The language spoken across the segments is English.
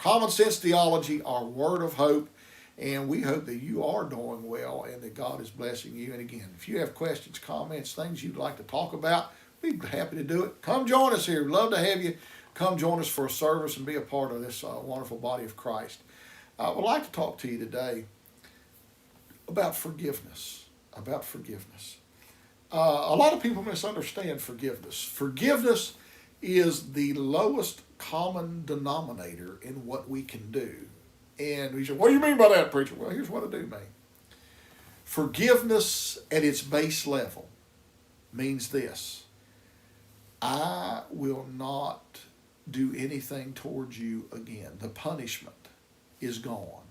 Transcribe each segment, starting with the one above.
Common Sense Theology, our word of hope. And we hope that you are doing well and that God is blessing you. And again, if you have questions, comments, things you'd like to talk about, we'd be happy to do it. Come join us here. We'd love to have you come join us for a service and be a part of this wonderful body of Christ. I would like to talk to you today about forgiveness. About forgiveness. A lot of people misunderstand forgiveness. Forgiveness is the lowest common denominator in what we can do. And we say, what do you mean by that, preacher? Well, here's what I do mean. Forgiveness at its base level means this: I will not do anything towards you again. The punishment is gone.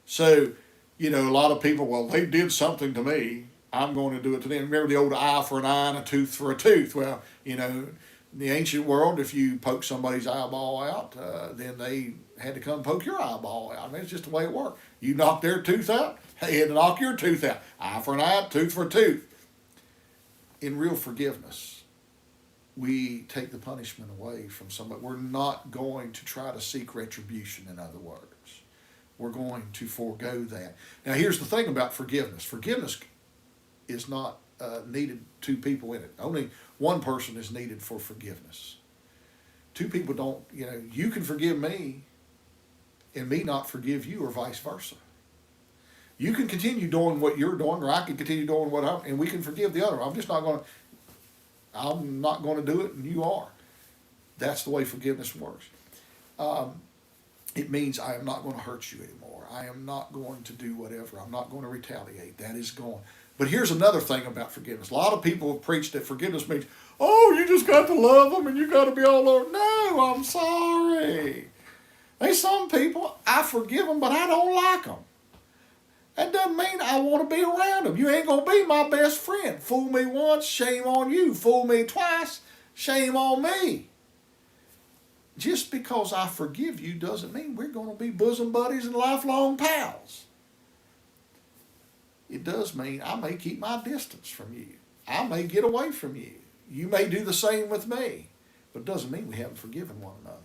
So, a lot of people, well, they did something to me, I'm going to do it to them. Remember the old eye for an eye and a tooth for a tooth? Well, in the ancient world, if you poke somebody's eyeball out, then they had to come poke your eyeball out. I mean, it's just the way it worked. You knocked their tooth out, they had to knock your tooth out. Eye for an eye, tooth for a tooth. In real forgiveness, we take the punishment away from somebody. We're not going to try to seek retribution, in other words. We're going to forego that. Now, here's the thing about forgiveness. Forgiveness is not needed two people in it. Only one person is needed for forgiveness. Two people don't, you can forgive me and me not forgive you, or vice versa. You can continue doing what you're doing, or I can continue doing what and we can forgive the other. I'm not going to do it, and you are. That's the way forgiveness works. It means I am not going to hurt you anymore. I am not going to do whatever. I'm not going to retaliate. That is gone. But here's another thing about forgiveness. A lot of people have preached that forgiveness means, oh, you just got to love them and you got to be all over. No, I'm sorry. There's some people, I forgive them, but I don't like them. That doesn't mean I want to be around them. You ain't going to be my best friend. Fool me once, shame on you. Fool me twice, shame on me. Just because I forgive you doesn't mean we're going to be bosom buddies and lifelong pals. It does mean I may keep my distance from you. I may get away from you. You may do the same with me. But it doesn't mean we haven't forgiven one another.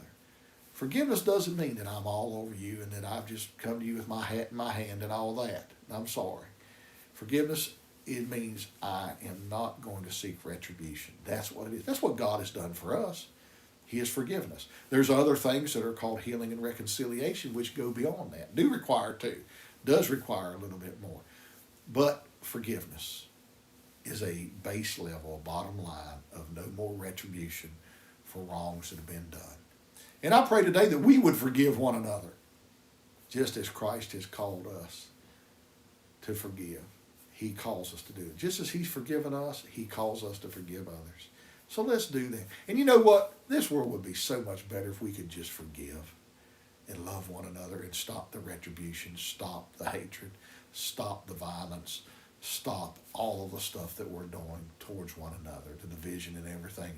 Forgiveness doesn't mean that I'm all over you and that I've just come to you with my hat in my hand and all that. I'm sorry. Forgiveness, it means I am not going to seek retribution. That's what it is. That's what God has done for us. He has forgiven us. There's other things that are called healing and reconciliation which go beyond that. Does require a little bit more. But forgiveness is a base level, a bottom line of no more retribution for wrongs that have been done. And I pray today that we would forgive one another, just as Christ has called us to forgive. He calls us to do it. Just as He's forgiven us, He calls us to forgive others. So let's do that. And you know what? This world would be so much better if we could just forgive and love one another and stop the retribution, stop the hatred, stop the violence, stop all of the stuff that we're doing towards one another, the division and everything